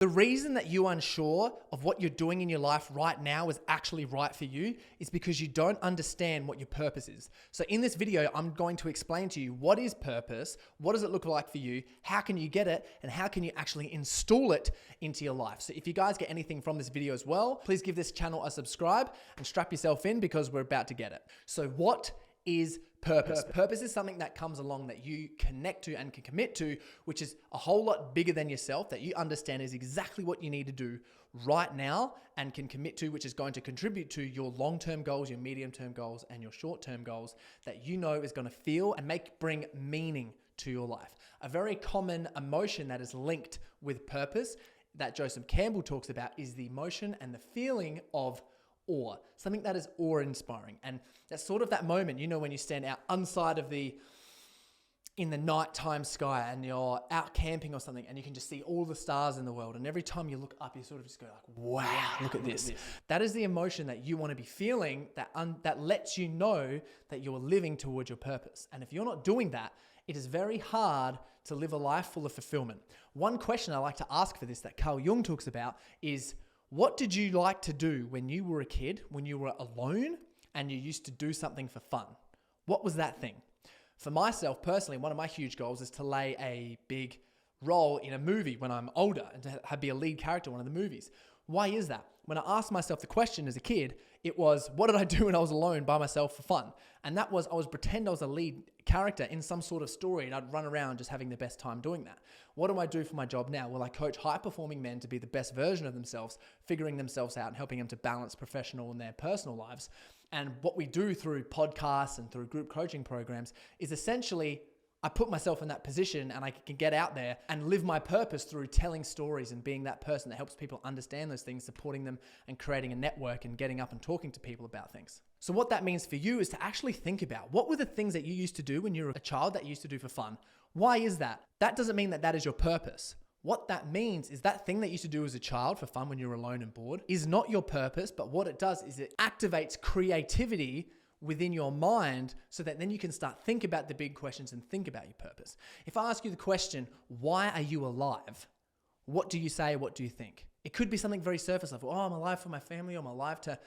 The reason that you're unsure of what you're doing in your life right now is actually right for you is because you don't understand what your purpose is. So in this video, I'm going to explain to you what is purpose, what does it look like for you, how can you get it, and how can you actually install it into your life. So if you guys get anything from this video as well, please give this channel a subscribe and strap yourself in because we're about to get it. So what is purpose? Purpose is something that comes along that you connect to and can commit to, which is a whole lot bigger than yourself, that you understand is exactly what you need to do right now and can commit to, which is going to contribute to your long-term goals, your medium-term goals, and your short-term goals that you know is going to feel and bring meaning to your life. A very common emotion that is linked with purpose that Joseph Campbell talks about is the emotion and the feeling of awe, something that is awe-inspiring. And that's sort of that moment, you know, when you stand out in the nighttime sky and you're out camping or something and you can just see all the stars in the world. And every time you look up, you sort of just go like, wow, look at this. That is the emotion that you want to be feeling that lets you know that you're living towards your purpose. And if you're not doing that, it is very hard to live a life full of fulfillment. One question I like to ask for this that Carl Jung talks about is, what did you like to do when you were a kid, when you were alone and you used to do something for fun? What was that thing? For myself personally, one of my huge goals is to play a big role in a movie when I'm older and to be a lead character in one of the movies. Why is that? When I asked myself the question as a kid, it was, what did I do when I was alone by myself for fun? And that was, I was pretend I was a lead character in some sort of story and I'd run around just having the best time doing that. What do I do for my job now? Well, I coach high-performing men to be the best version of themselves, figuring themselves out and helping them to balance professional and their personal lives. And what we do through podcasts and through group coaching programs is essentially I put myself in that position and I can get out there and live my purpose through telling stories and being that person that helps people understand those things, supporting them and creating a network and getting up and talking to people about things. So what that means for you is to actually think about what were the things that you used to do when you were a child that you used to do for fun? Why is that? That doesn't mean that that is your purpose. What that means is that thing that you used to do as a child for fun when you were alone and bored is not your purpose, but what it does is it activates creativity within your mind so that then you can start think about the big questions and think about your purpose. If I ask you the question, why are you alive? What do you say? What do you think? It could be something very surface level. Oh, I'm alive for my family, or I'm alive to,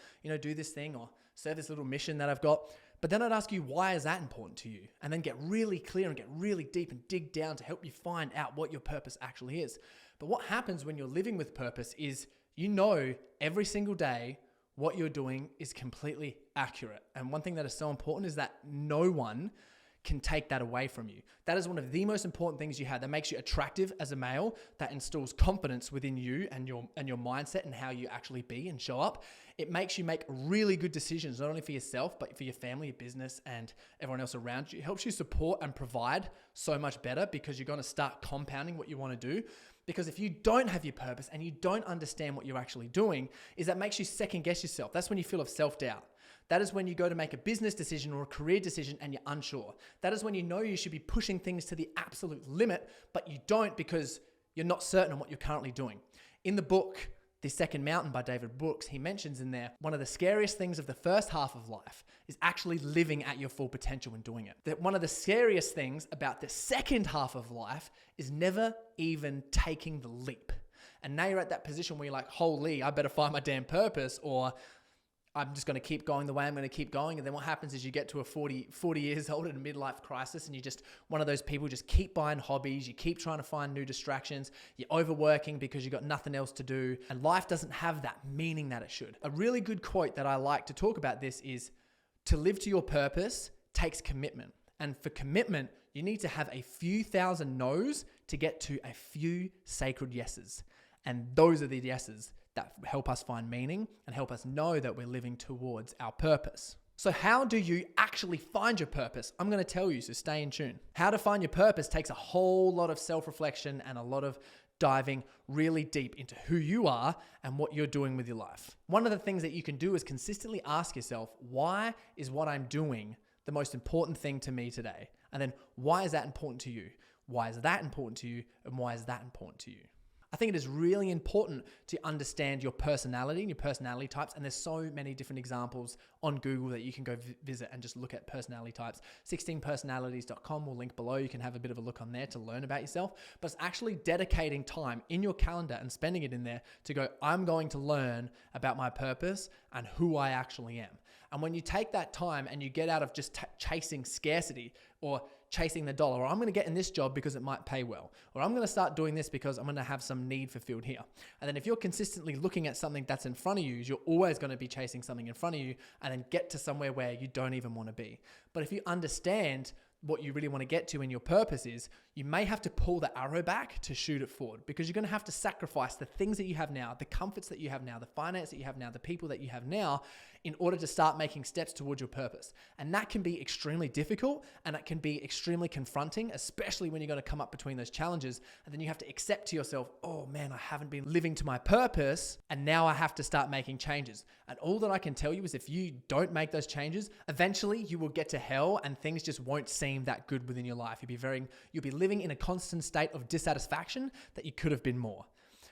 do this thing or serve this little mission that I've got. But then I'd ask you, why is that important to you? And then get really clear and get really deep and dig down to help you find out what your purpose actually is. But what happens when you're living with purpose is every single day what you're doing is completely accurate. And one thing that is so important is that no one can take that away from you. That is one of the most important things you have that makes you attractive as a male, that instills confidence within you and your mindset and how you actually be and show up. It makes you make really good decisions, not only for yourself, but for your family, your business, and everyone else around you. It helps you support and provide so much better because you're going to start compounding what you want to do. Because if you don't have your purpose and you don't understand what you're actually doing, that makes you second guess yourself. That's when you feel of self-doubt. That is when you go to make a business decision or a career decision and you're unsure. That is when you should be pushing things to the absolute limit, but you don't because you're not certain on what you're currently doing. In the book, The Second Mountain by David Brooks, he mentions in there, one of the scariest things of the first half of life is actually living at your full potential and doing it. That one of the scariest things about the second half of life is never even taking the leap. And now you're at that position where you're like, holy, I better find my damn purpose, or I'm just going to keep going the way I'm going to keep going. And then what happens is you get to a 40 years old in a midlife crisis and you're just one of those people, just keep buying hobbies. You keep trying to find new distractions. You're overworking because you've got nothing else to do. And life doesn't have that meaning that it should. A really good quote that I like to talk about this is, to live to your purpose takes commitment. And for commitment, you need to have a few thousand no's to get to a few sacred yeses. And those are the yeses that help us find meaning and help us know that we're living towards our purpose. So how do you actually find your purpose? I'm going to tell you, so stay in tune. How to find your purpose takes a whole lot of self-reflection and a lot of diving really deep into who you are and what you're doing with your life. One of the things that you can do is consistently ask yourself, why is what I'm doing the most important thing to me today? And then why is that important to you? Why is that important to you? And why is that important to you? I think it is really important to understand your personality and your personality types. And there's so many different examples on Google that you can go visit and just look at personality types. 16personalities.com will link below. You can have a bit of a look on there to learn about yourself. But it's actually dedicating time in your calendar and spending it in there to go, I'm going to learn about my purpose and who I actually am. And when you take that time and you get out of just chasing scarcity or chasing the dollar, or I'm going to get in this job because it might pay well, or I'm going to start doing this because I'm going to have some need fulfilled here. And then if you're consistently looking at something that's in front of you, you're always going to be chasing something in front of you and then get to somewhere where you don't even want to be. But if you understand what you really want to get to and your purpose is, you may have to pull the arrow back to shoot it forward, because you're going to have to sacrifice the things that you have now, the comforts that you have now, the finance that you have now, the people that you have now, in order to start making steps towards your purpose. And that can be extremely difficult, and it can be extremely confronting, especially when you're going to come up between those challenges. And then you have to accept to yourself, oh man, I haven't been living to my purpose, and now I have to start making changes. And all that I can tell you is if you don't make those changes, eventually you will get to hell and things just won't seem that good within your life. You'll be living in a constant state of dissatisfaction that you could have been more.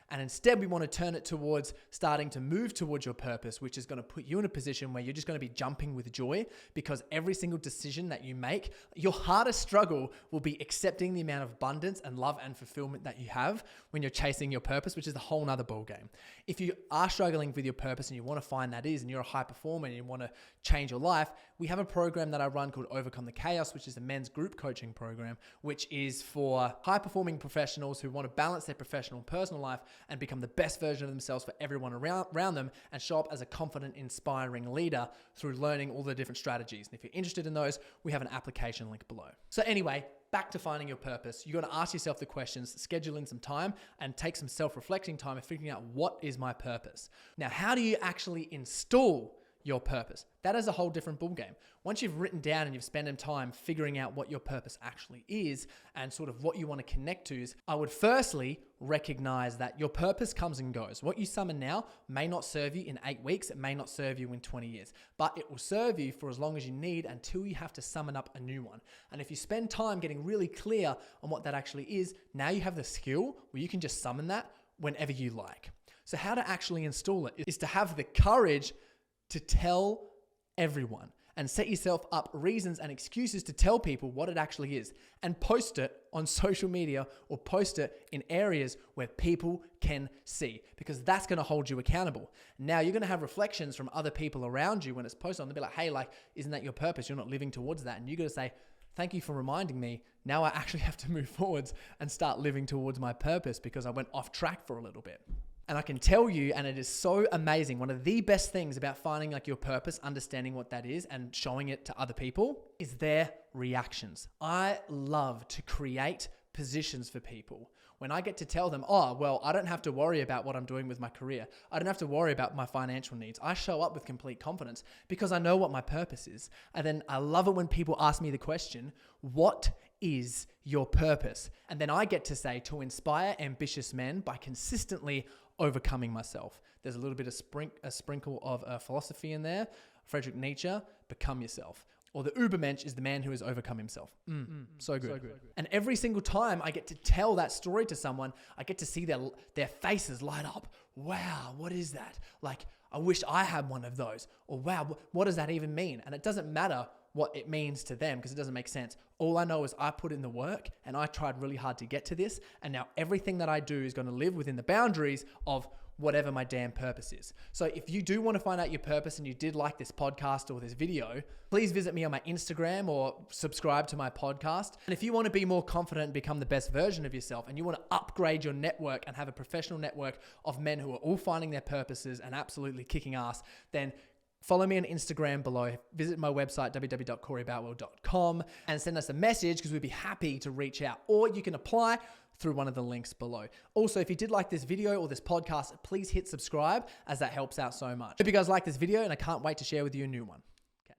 And instead, we want to turn it towards starting to move towards your purpose, which is going to put you in a position where you're just going to be jumping with joy, because every single decision that you make, your hardest struggle will be accepting the amount of abundance and love and fulfillment that you have when you're chasing your purpose, which is a whole nother ballgame. If you are struggling with your purpose and you want to find that is, and you're a high performer and you want to change your life, we have a program that I run called Overcome the Chaos, which is a men's group coaching program, which is for high performing professionals who want to balance their professional and personal life and become the best version of themselves for everyone around them, and show up as a confident, inspiring leader through learning all the different strategies. And if you're interested in those, we have an application link below. So anyway, back to finding your purpose. You got to ask yourself the questions, schedule in some time, and take some self-reflecting time and figuring out, what is my purpose? Now, how do you actually install your purpose? That is a whole different ballgame. Once you've written down and you've spent some time figuring out what your purpose actually is and sort of what you want to connect to, I would firstly recognize that your purpose comes and goes. What you summon now may not serve you in 8 weeks. It may not serve you in 20 years, but it will serve you for as long as you need until you have to summon up a new one. And if you spend time getting really clear on what that actually is, now you have the skill where you can just summon that whenever you like. So how to actually install it is to have the courage to tell everyone and set yourself up reasons and excuses to tell people what it actually is, and post it on social media or post it in areas where people can see, because that's going to hold you accountable. Now you're going to have reflections from other people around you when it's posted on. They'll be like, hey, isn't that your purpose? You're not living towards that. And you got to say, thank you for reminding me. Now I actually have to move forwards and start living towards my purpose because I went off track for a little bit. And I can tell you, and it is so amazing, one of the best things about finding your purpose, understanding what that is and showing it to other people, is their reactions. I love to create positions for people. When I get to tell them, oh, well, I don't have to worry about what I'm doing with my career. I don't have to worry about my financial needs. I show up with complete confidence because I know what my purpose is. And then I love it when people ask me the question, what is your purpose? And then I get to say, to inspire ambitious men by consistently overcoming myself. There's a little bit of a sprinkle of philosophy in there. Friedrich Nietzsche, become yourself. Or the Ubermensch is the man who has overcome himself. So good. And every single time I get to tell that story to someone, I get to see their faces light up. Wow, what is that? I wish I had one of those. Or wow, what does that even mean? And it doesn't matter what it means to them because it doesn't make sense. All I know is I put in the work and I tried really hard to get to this. And now everything that I do is going to live within the boundaries of whatever my damn purpose is. So if you do want to find out your purpose and you did like this podcast or this video, please visit me on my Instagram or subscribe to my podcast. And if you want to be more confident and become the best version of yourself, and you want to upgrade your network and have a professional network of men who are all finding their purposes and absolutely kicking ass, then follow me on Instagram below. Visit my website, www.coreyboutwell.com, and send us a message because we'd be happy to reach out. Or you can apply through one of the links below. Also, if you did like this video or this podcast, please hit subscribe as that helps out so much. Hope you guys like this video, and I can't wait to share with you a new one.